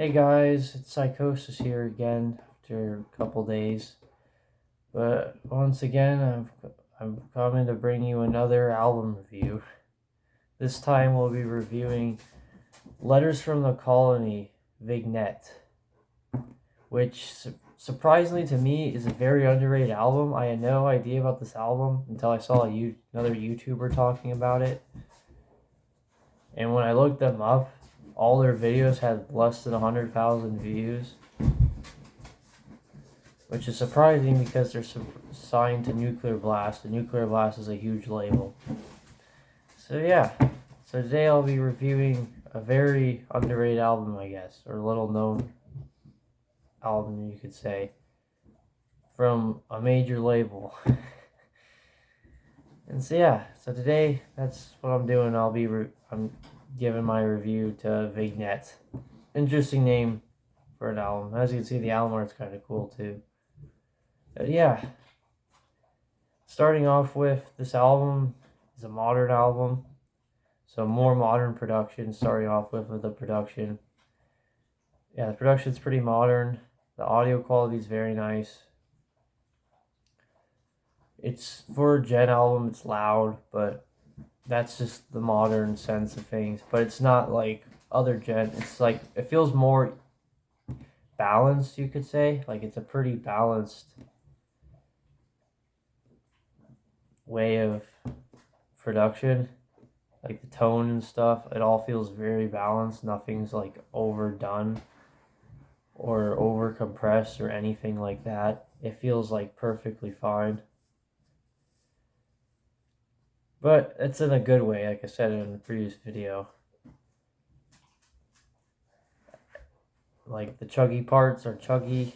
Hey guys, it's Psychosis here again after a couple days. But once again, I'm coming to bring you another album review. This time we'll be reviewing Letters from the Colony, Vignette, which surprisingly to me is a very underrated album. I had no idea about this album until I saw another YouTuber talking about it. And when I looked them up, all their videos had less than 100,000 views, which is surprising because they're signed to Nuclear Blast, and Nuclear Blast is a huge label. So yeah, so today I'll be reviewing a very underrated album, I guess, or little known album you could say, from a major label. And so yeah, so today that's what I'm doing. I'm giving my review to Vignette. Interesting name for an album. As you can see, the album art's kind of cool too. But yeah, starting off with, this album is a modern album, so more modern production. Starting off with the production. Yeah, the production's pretty modern. The audio quality is very nice. It's for a Gen album, it's loud, but that's just the modern sense of things. But it's not like other Gen. It's like, it feels more balanced, you could say. Like, it's a pretty balanced way of production. Like the tone and stuff, it all feels very balanced. Nothing's like overdone or over compressed or anything like that. It feels like perfectly fine. But it's in a good way, like I said in the previous video. Like, the chuggy parts are chuggy.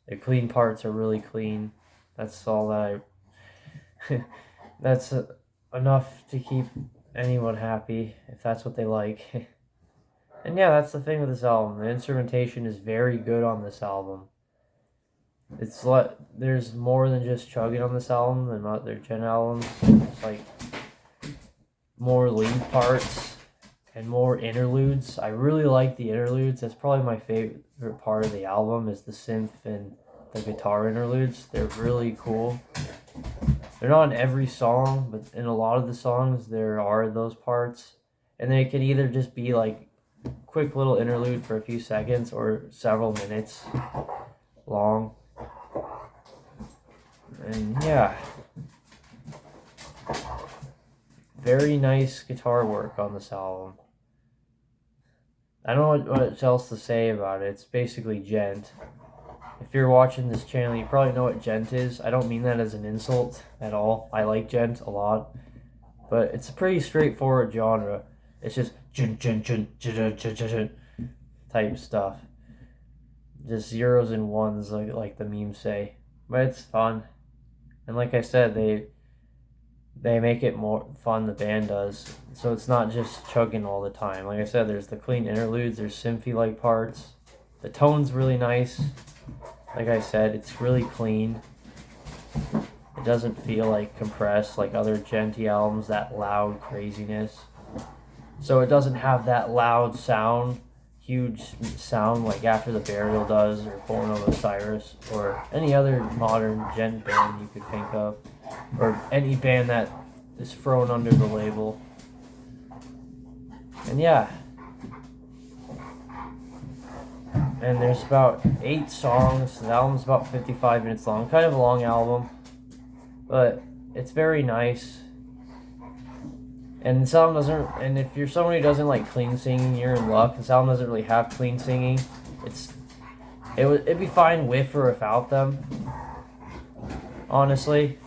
The clean parts are really clean. That's all that that's enough to keep anyone happy, if that's what they like. And yeah, that's the thing with this album. The instrumentation is very good on this album. There's more than just chugging on this album than other Gen albums. It's like more lead parts and more interludes. I really like the interludes. That's probably my favorite part of the album, is the synth and the guitar interludes. They're really cool. They're not in every song, but in a lot of the songs there are those parts. And they can either just be like quick little interlude for a few seconds or several minutes long. And yeah, very nice guitar work on this album. I don't know what else to say about it. It's basically gent. If you're watching this channel, you probably know what gent is. I don't mean that as an insult at all. I like gent a lot. But it's a pretty straightforward genre. It's just gent, gent, gent, gent, gent, gent type stuff. Just zeros and ones, like the memes say. But it's fun. And like I said, they make it more fun, the band does. So it's not just chugging all the time. Like I said, there's the clean interludes, there's synthy-like parts. The tone's really nice. Like I said, it's really clean. It doesn't feel like compressed like other Genty albums, that loud craziness. So it doesn't have that loud sound, huge sound like After the Burial does, or Born of Osiris, or any other modern Gent band you could think of, or any band that is thrown under the label. And yeah, and there's about 8 songs. The album's about 55 minutes long, kind of a long album, but it's very nice. And this album doesn't, and if you're someone who doesn't like clean singing, you're in luck. This album doesn't really have clean singing. It'd be fine with or without them. Honestly,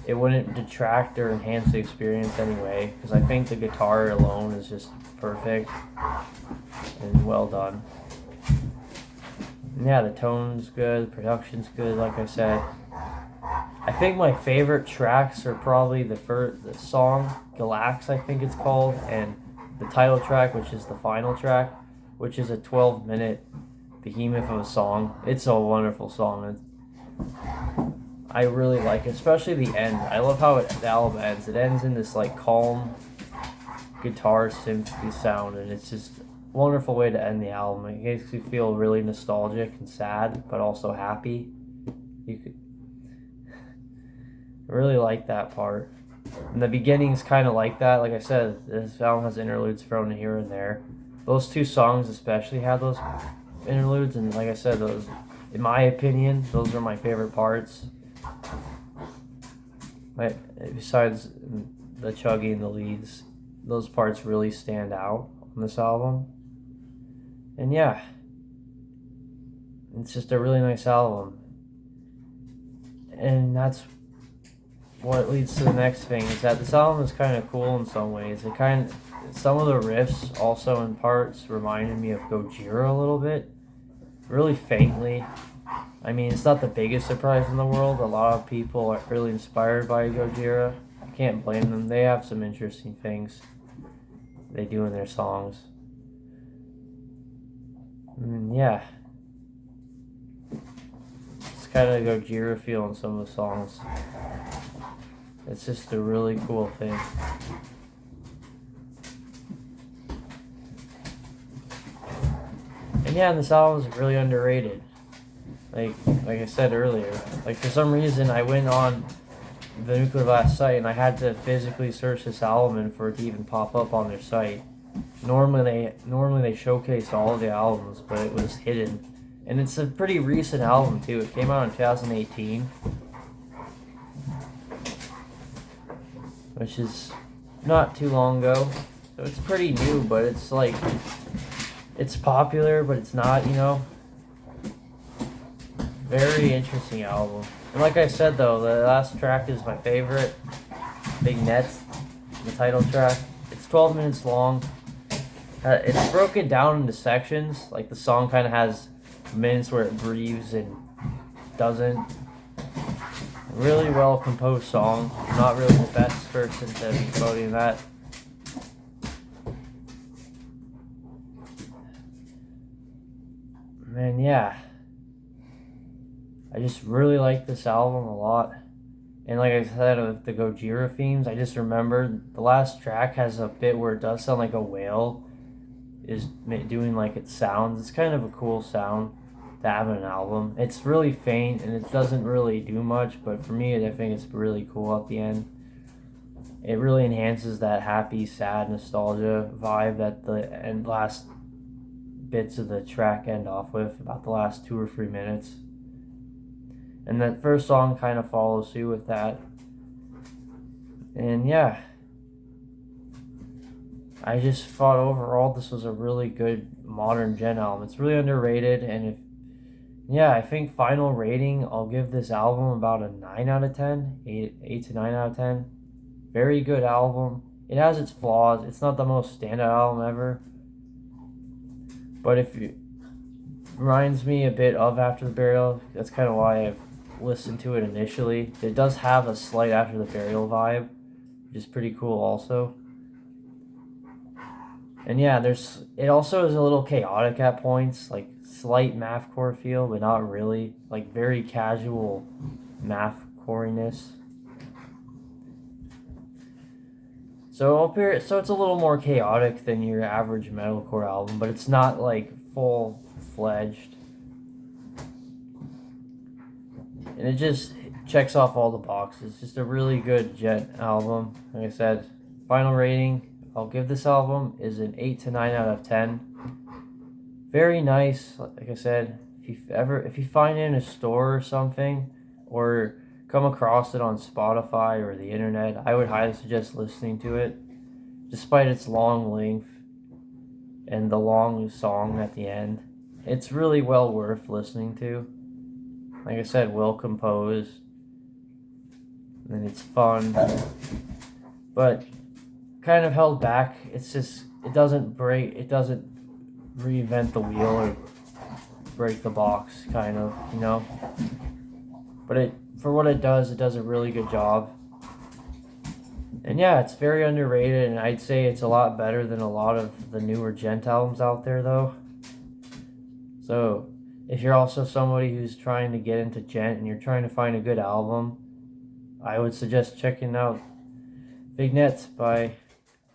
it wouldn't detract or enhance the experience anyway, because I think the guitar alone is just perfect and well done. And yeah, the tone's good, the production's good, like I said. I think my favorite tracks are probably the song, Galax, I think it's called, and the title track, which is the final track, which is a 12-minute behemoth of a song. It's a wonderful song. I really like it, especially the end. I love how the album ends. It ends in this like calm guitar synthy sound, and it's just wonderful way to end the album. It makes you feel really nostalgic and sad, but also happy. You could really like that part. And the beginning's kind of like that. Like I said, this album has interludes thrown in here and there. Those two songs especially have those interludes, and like I said, those, in my opinion, those are my favorite parts. Besides the chugging and the leads, those parts really stand out on this album. And yeah, it's just a really nice album. And that's what leads to the next thing, is that this album is kind of cool in some ways. Some of the riffs also in parts reminded me of Gojira a little bit, really faintly. I mean, it's not the biggest surprise in the world. A lot of people are really inspired by Gojira. I can't blame them. They have some interesting things they do in their songs. Yeah. It's kind of a Gojira feel in some of the songs. It's just a really cool thing. And yeah, this album is really underrated. Like I said earlier, like for some reason I went on the Nuclear Blast site and I had to physically search this album and for it to even pop up on their site. Normally they showcase all of the albums, but it was hidden. And it's a pretty recent album too. It came out in 2018, which is not too long ago. So it's pretty new, but it's like, it's popular, but it's not, you know. Very interesting album. And like I said though, the last track is my favorite, Vignette, the title track. It's 12 minutes long. It's broken down into sections. Like the song kind of has minutes where it breathes and doesn't. Really well composed song. I'm not really the best person to be quoting that. Man, yeah. I just really like this album a lot. And like I said, with the Gojira themes, I just remembered the last track has a bit where it does sound like a whale is doing like its sounds. It's kind of a cool sound to have in an album. It's really faint and it doesn't really do much, but for me, I think it's really cool at the end. It really enhances that happy, sad nostalgia vibe that the last bits of the track end off with, about the last 2 or 3 minutes. And that first song kind of follows suit with that. And yeah, I just thought overall this was a really good modern gen album. It's really underrated, and I think final rating, I'll give this album about a 9 out of 10, 8 to 9 out of 10. Very good album. It has its flaws. It's not the most standout album ever, but it reminds me a bit of After the Burial. That's kind of why I've listened to it initially. It does have a slight After the Burial vibe, which is pretty cool also. And yeah, it also is a little chaotic at points, like slight mathcore feel, but not really. Like very casual mathcoriness. So it's a little more chaotic than your average metalcore album, but it's not like full-fledged. And it just checks off all the boxes. Just a really good Jet album. Like I said, final rating I'll give this album is an 8 to 9 out of 10. Very nice. Like I said, if you find it in a store or something, or come across it on Spotify or the internet, I would highly suggest listening to it, despite its long length and the long song at the end. It's really well worth listening to. Like I said, well composed, and it's fun, but kind of held back. It's just, it doesn't reinvent the wheel or break the box, kind of, you know. But for what it does a really good job. And yeah, it's very underrated, and I'd say it's a lot better than a lot of the newer Gent albums out there, though. So if you're also somebody who's trying to get into Gent and you're trying to find a good album, I would suggest checking out Vignette by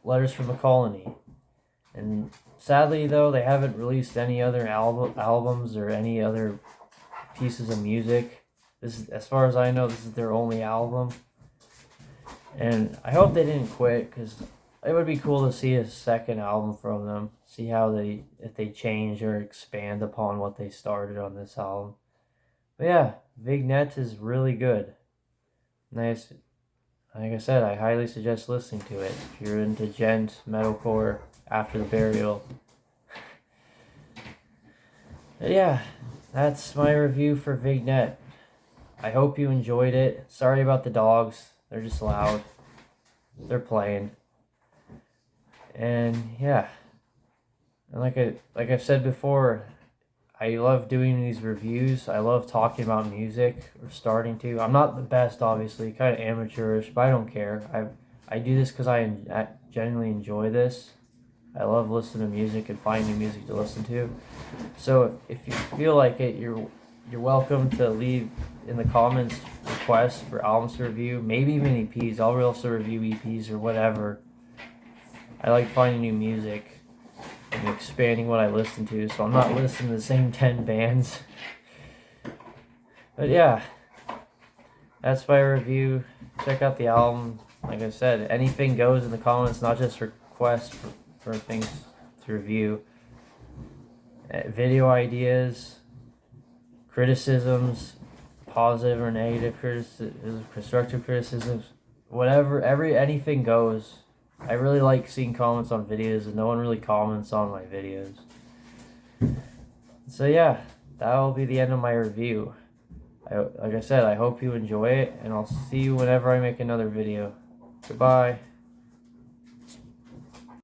Letters from a Colony. And Sadly though, they haven't released any other albums or any other pieces of music. This is, as far as I know, this is their only album. And I hope they didn't quit, because it would be cool to see a second album from them. See how if they change or expand upon what they started on this album. But yeah, Vignette is really good. Nice. Like I said, I highly suggest listening to it if you're into gent, metalcore, After the Burial. But yeah, that's my review for Vignette. I hope you enjoyed it. Sorry about the dogs. They're just loud. They're playing. And yeah. And like I've said before, I love doing these reviews. I love talking about music, or starting to. I'm not the best, obviously, kind of amateurish, but I don't care. I do this because I genuinely enjoy this. I love listening to music and finding music to listen to. So if you feel like it, you're welcome to leave in the comments requests for albums to review, maybe even EPs. I'll also review EPs or whatever. I like finding new music and expanding what I listen to, so I'm not listening to the same 10 bands. But yeah, that's my review. Check out the album. Like I said, anything goes in the comments, not just requests for things to review. Video ideas, criticisms, positive or negative criticism, constructive criticisms, whatever, anything goes. I really like seeing comments on videos, and no one really comments on my videos. So yeah, that will be the end of my review. Like I said, I hope you enjoy it, and I'll see you whenever I make another video. Goodbye.